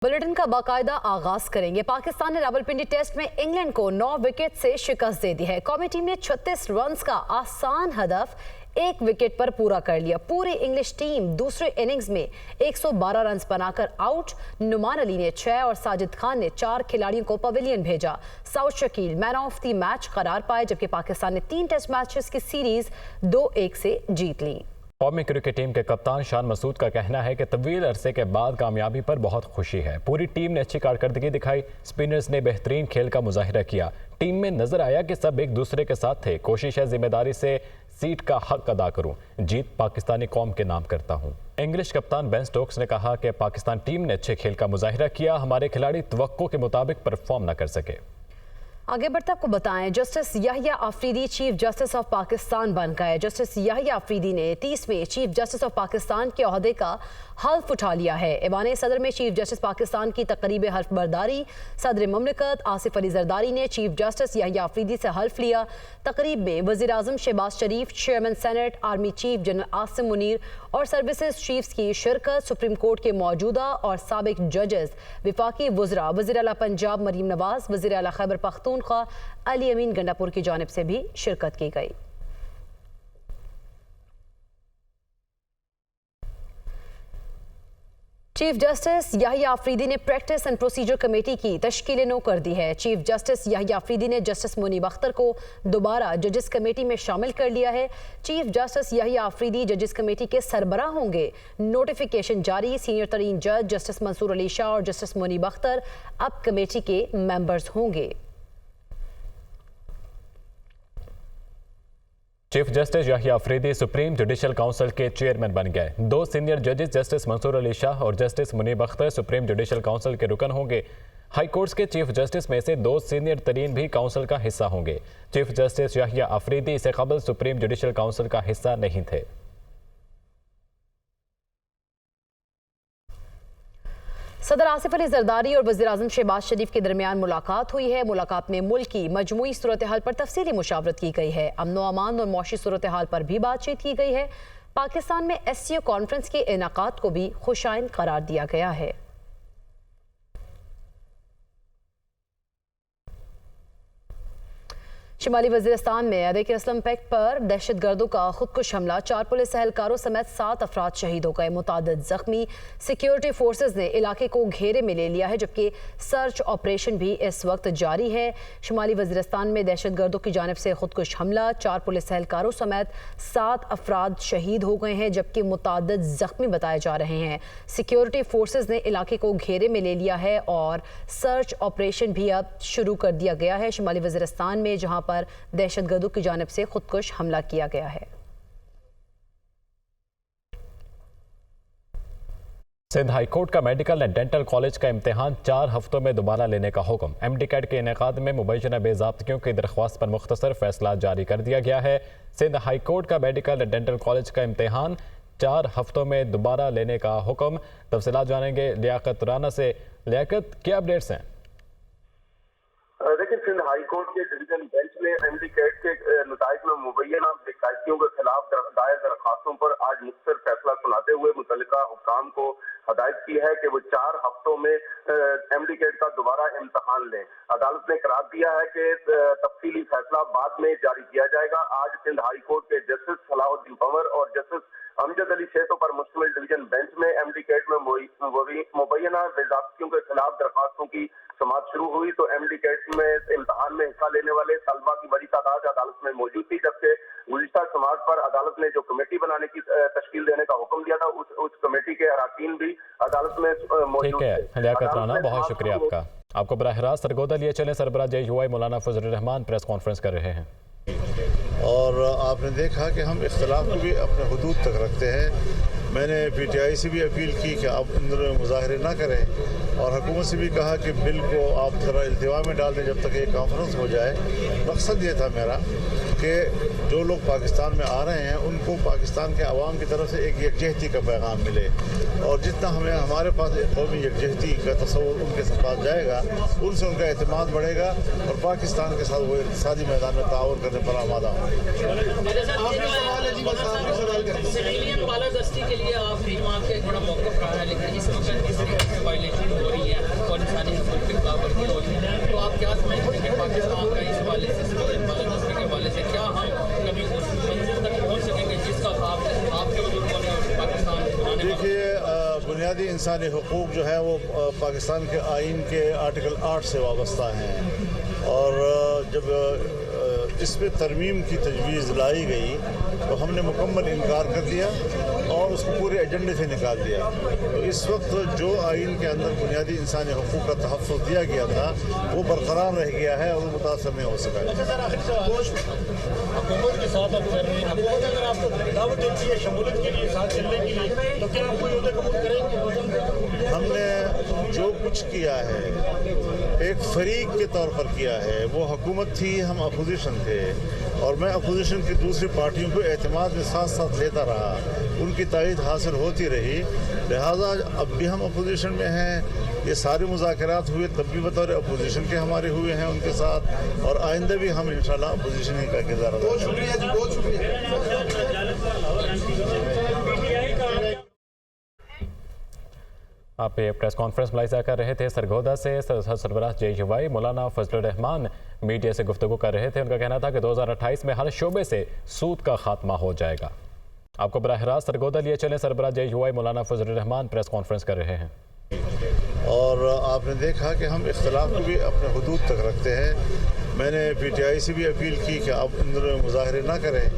Bulletin का बाकायदा आगाज करेंगे। पाकिस्तान ने रावलपिंडी टेस्ट में इंग्लैंड को 9 विकेट से शिकस्त दे दी है। कौमी टीम ने 36 रन्स का आसान हदफ 1 विकेट पर पूरा कर लिया। पूरी इंग्लिश टीम दूसरे इनिंग्स में 112 रन्स बनाकर आउट। नुमान अली ने 6 और साजिद खान ने 4 खिलाड़ियों को पवेलियन भेजा। South Shakeel man of the match करार पाए, जबकि पाकिस्तान ने 3 टेस्ट मैचेस की सीरीज 2-1 से जीत ली। कौमी क्रिकेट टीम के कप्तान शान मसूद का कहना है कि तवील अरसे के बाद कामयाबी पर बहुत खुशी है। पूरी टीम ने अच्छी कारकर्दगी दिखाई। स्पिनर्स ने बेहतरीन खेल का मुजाहिरा किया। टीम में नजर आया कि सब एक दूसरे के साथ थे। कोशिश है जिम्मेदारी से सीट का हक अदा करूं। जीत पाकिस्तानी कौम के नाम करता हूं। इंग्लिश कप्तान बेन स्टोक्स ने कहा कि पाकिस्तान टीम ने अच्छे खेल का मुजाहिरा किया। हमारे खिलाड़ी तवक्को के मुताबिक परफॉर्म न कर सके। आगे बढ़ते आपको बताएं, justice Yahya Afridi chief justice of Pakistan बन गए। जस्टिस याहिया अफरीदी ने 30वें चीफ जस्टिस ऑफ पाकिस्तान के ओहदे का हल्फ उठा लिया है। ऐवान सदर में चीफ जस्टिस पाकिस्तान की तकरीब हल्फ बर्दारी सदर मुमलिकत आसिफ अली जरदारी ने चीफ जस्टिस याहिया अफरीदी से हल्फ लिया। तकरीब में वज़ीर आज़म Shahbaz Sharif, chairman senate, army chief general Asim Munir और सर्विसेज चीफ्स की शिरकत। सुप्रीम कोर्ट के मौजूदा और साबिक जजेस, विफाकी वज़रा, वज़ीर आला पंजाब मरीम नवाज, वज़ीर आला खैबर पख्तूनख्वा अली अमीन गंडापुर की जानिब से भी शिरकत की गई। चीफ जस्टिस याहिया अफरीदी ने प्रैक्टिस एंड प्रोसीजर कमेटी की तश्कील नो कर दी है। चीफ जस्टिस याहिया अफरीदी ने जस्टिस मुनीब अख्तर को दोबारा जजेस कमेटी में शामिल कर लिया है। चीफ जस्टिस याहिया अफरीदी जजेस कमेटी के सरबराह होंगे। नोटिफिकेशन जारी। सीनियर तरीन जज जस्टिस मंसूर अली शाह और जस्टिस मुनीब अख्तर अब कमेटी के मेंबर्स होंगे। Chief justice Yahya Afridi supreme judicial council के चेयरमैन बन गए। 2 सीनियर जजेस जस्टिस मंसूर अली शाह और justice Munib Akhtar supreme judicial council के रुकन होंगे। हाई कोर्ट्स के चीफ जस्टिस में से 2 सीनियर तरीन भी काउंसिल का हिस्सा होंगे। चीफ जस्टिस याहिया अफरीदी से कबल सुप्रीम जुडिशल काउंसिल का हिस्सा नहीं थे। सदर आसिफ अली जरदारी और वज़ीर आज़म शहबाज शरीफ के दरमियान मुलाकात हुई है। मुलाकात में मुल्क की मजमूई सूरत हाल पर तफसीली मुशावरत की गई है। अमन व अमान और मौशी सूरत हाल पर भी बातचीत की गई है। पाकिस्तान में SCO कॉन्फ्रेंस के इनेकाद को भी खुशाइन करार दिया गया है। शिमाली वज़ीरिस्तान में अदेक असलम पैक्ट पर दहशतगर्दों का खुदकुश हमला, 4 पुलिस एहलकारों समेत 7 अफराद शहीद हो गए, मुतादिद जख्मी। सिक्योरिटी फोर्सेज ने इलाके को घेरे में ले लिया है, जबकि सर्च ऑपरेशन भी इस वक्त जारी है। शिमाली वज़ीरिस्तान में दहशतगर्दों की जानिब से खुदकुश हमला, 4 पुलिस एहलकारों समेत 7 अफराद शहीद हो गए हैं, जबकि मुतादिद जख्मी बताए जा रहे हैं। सिक्योरिटी फोर्सेज ने इलाके को घेरे में ले लिया है और सर्च ऑपरेशन भी अब शुरू कर दिया गया है शिमाली वज़ीरिस्तान में, जहां पर दहशतगर्दों की जानिब से खुदकुश हमला किया गया है। सिंध हाई कोर्ट का मेडिकल एंड डेंटल कॉलेज का इम्तिहान 4 हफ्तों में दोबारा लेने का हुक्म। MD-CAT के इनेकाद में मुबैना बेज़ाब्तियों की दरख्वास्त पर मुख्तसर फैसला जारी कर दिया गया है। सिंध हाई कोर्ट का मेडिकल एंड डेंटल कॉलेज का इम्तिहान 4 हफ्तों में दोबारा लेने का हुक्म। तफसीलात जानेंगे लियाकत राना से। लियाकत, क्या अपडेट्स हैं? देखिए, सिंध हाई कोर्ट के डिवीजन बेंच ने MD-CAT के नताइज में मुबैना बेकायदगियों के खिलाफ दायर दरखास्तों पर आज मुख्तसर फैसला सुनाते हुए मुतल्लिका हुक्काम को हदायत की है कि वो 4 हफ्तों में MD-CAT का दोबारा इम्तहान लें। अदालत ने करार दिया है कि तफसीली फैसला बाद में जारी किया जाएगा। आज सिंध हाई कोर्ट के जस्टिस सलाहुद्दीन पंवर और जस्टिस अमजद अली शेतों पर मुश्तमिल डिवीजन बेंच में MD-CAT में मुबैना बेज़ाब्तियों के खिलाफ दरखास्तों की समाअत शुरू हुई तो MD-CAT में इम्तहान में हिस्सा लेने वाले तलबा की बड़ी तादाद अदालत में मौजूद थी, जबकि गुज़िश्ता समाअत पर अदालत ने जो कमेटी बनाने की तश्कील देने का हुक्म दिया था, उस कमेटी के अरकान भी अदालत में मौजूद थे। ठीक है लियाकत राना, बहुत शुक्रिया आपका। आपको बराह रास्त सरगोदा लिए चले। सरबराह JUI मौलाना फजल रहमान प्रेस कॉन्फ्रेंस कर रहे हैं और आपने देखा कि हम इख्तिलाफ को भी अपने हदूद तक रखते हैं। मैंने PTI से भी अपील की कि आप अंदर मुजाहरे ना करें और हुकूमत से भी कहा कि बिल को आप ज़रा इल्तिवा में डाल दें जब तक ये कॉन्फ्रेंस हो जाए। मकसद ये था मेरा کہ جو لوگ پاکستان میں آ رہے ہیں ان کو پاکستان کے عوام کی طرف سے ایک یکجہتی کا پیغام ملے، اور جتنا ہمارے پاس ایک قومی یکجہتی کا تصور ان کے پاس جائے گا، ان سے ان کا اعتماد بڑھے گا اور پاکستان کے ساتھ وہ اقتصادی میدان میں تعاون کرنے پر آمادہ ہوں گے۔ سویلین بالادستی کے لیے آپ کے ایک بڑا موقف رہا ہے، لیکن اس وقت اس طریقے سے وائلیشن ہو رہی ہے اور انسانی حقوق کی پابندی ہو رہی ہے، تو آپ کیا سمجھتے ہیں کہ پاکستان کا اس حوالے سے سویلین بالادستی کے حوالے سے کیا ہم کبھی اس منزل تک پہنچ سکیں گے جس کا خواب آپ کے بزرگوں نے پاکستان بنانے؟ دیکھیے، بنیادی انسانی حقوق جو ہے وہ پاکستان کے آئین کے آرٹیکل 8 سے وابستہ ہیں، اور جب اس پہ ترمیم کی تجویز لائی گئی تو ہم نے مکمل انکار کر دیا اور اس کو پورے ایجنڈے سے نکال دیا۔ تو اس وقت جو آئین کے اندر بنیادی انسانی حقوق کا تحفظ دیا گیا تھا وہ برقرار رہ گیا ہے اور وہ متاثر نہیں ہو سکا ہے۔ حکومت کے ساتھ آپ کر رہے ہیں، حکومت اگر آپ کو دعوت دیتی ہے شمولیت کے لیے، ساتھ چلنے کے لیے، تو کیا آپ کوئی عہدے قبول کریں گے؟ ہم نے جو کچھ کیا ہے ایک فریق کے طور پر کیا ہے، وہ حکومت تھی، ہم اپوزیشن تھے، اور میں اپوزیشن کی دوسری پارٹیوں کو اعتماد میں ساتھ ساتھ لیتا رہا، ان کی تائید حاصل ہوتی رہی، لہٰذا اب بھی ہم اپوزیشن میں ہیں۔ یہ سارے مذاکرات ہوئے تب بھی بطور اپوزیشن کے ہمارے ہوئے ہیں ان کے ساتھ، اور آئندہ بھی ہم انشاءاللہ اپوزیشن ہی کا کردار ادا کریں گے۔ شکریہ جی، بہت شکریہ۔ آپ یہ پریس کانفرنس ملاحظہ کر رہے تھے سرگودا سے سربراہ JUI مولانا فضل الرحمان میڈیا سے گفتگو کر رہے تھے۔ ان کا کہنا تھا کہ 2028 میں ہر شعبے سے سود کا خاتمہ ہو جائے گا۔ آپ کو براہ راست سرگودا لیے چلیں، سربراہ JUI مولانا فضل الرحمان پریس کانفرنس کر رہے ہیں۔ اور آپ نے دیکھا کہ ہم اختلاف کو بھی اپنے حدود تک رکھتے ہیں۔ میں نے PTI سے بھی اپیل کی کہ آپ ان دنوں میں مظاہرے نہ کریں،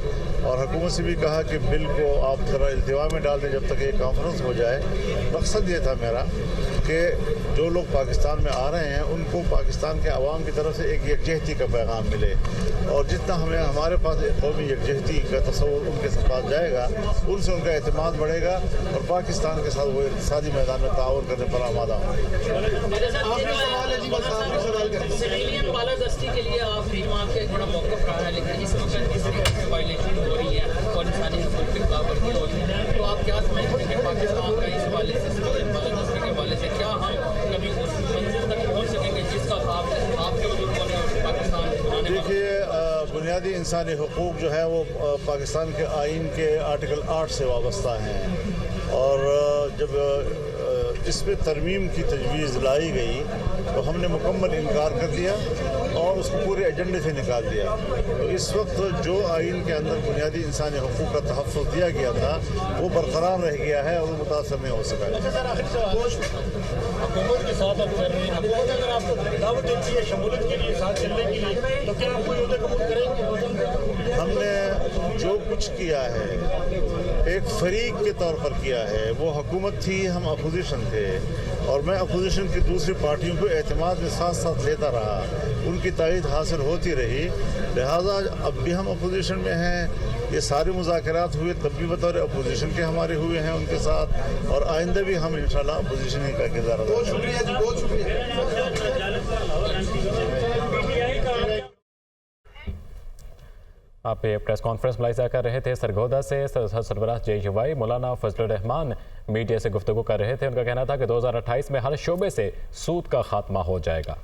اور حکومت سے بھی کہا کہ بل کو آپ ذرا التوا میں ڈال دیں جب تک یہ کانفرنس ہو جائے۔ مقصد یہ تھا میرا کہ جو لوگ پاکستان میں آ رہے ہیں ان کو پاکستان کے عوام کی طرف سے ایک یکجہتی کا پیغام ملے، اور جتنا ہمارے پاس ایک قومی یکجہتی کا تصور ان کے پاس جائے گا، ان سے ان کا اعتماد بڑھے گا اور پاکستان کے ساتھ وہ اقتصادی میدان میں تعاون کرنے پر آمادہ ہوں گے۔ سویلین بالادستی کے لیے آپ کے ایک بڑا موقف رہا ہے، لیکن اس وقت اس طریقے سے وائلیشن ہو رہی ہے اور انسانی حقوق کی پابندی ہو رہی ہے، تو آپ کیا سمجھتے ہیں کہ پاکستان کا اس حوالے سے سویلین بالادستی کے حوالے سے کیا ہم کبھی اس منزل تک پہنچ سکیں گے جس کا خواب آپ کے بزرگوں نے پاکستان بنانے؟ دیکھیے، بنیادی انسانی حقوق جو ہے وہ پاکستان کے آئین کے آرٹیکل 8 سے وابستہ ہیں، اور جب اس پہ ترمیم کی تجویز لائی گئی تو ہم نے مکمل انکار کر دیا اور اس کو پورے ایجنڈے سے نکال دیا۔ تو اس وقت جو آئین کے اندر بنیادی انسانی حقوق کا تحفظ دیا گیا تھا وہ برقرار رہ گیا ہے اور وہ متاثر نہیں ہو سکا ہے۔ حکومت کے ساتھ آپ کر رہے ہیں، حکومت اگر آپ کو دعوت دیتی ہے شمولیت کے لیے، ساتھ چلنے کے لیے، تو کیا آپ کوئی عہدے قبول کریں گے؟ ہم نے جو کچھ کیا ہے ایک فریق کے طور پر کیا ہے، وہ حکومت تھی، ہم اپوزیشن تھے، اور میں اپوزیشن کی دوسری پارٹیوں کو اعتماد میں ساتھ ساتھ لیتا رہا، ان کی تائید حاصل ہوتی رہی، لہٰذا اب بھی ہم اپوزیشن میں ہیں۔ یہ سارے مذاکرات ہوئے تب بھی بطور اپوزیشن کے ہمارے ہوئے ہیں ان کے ساتھ، اور آئندہ بھی ہم انشاءاللہ اپوزیشن ہی کا کردار ادا کریں گے۔ شکریہ جی، بہت شکریہ۔ آپ یہ پریس کانفرنس ملاحظہ کر رہے تھے سرگودا سے سربراہ JUI مولانا فضل الرحمان میڈیا سے گفتگو کر رہے تھے۔ ان کا کہنا تھا کہ 2028 میں ہر شعبے سے سود کا خاتمہ ہو جائے گا۔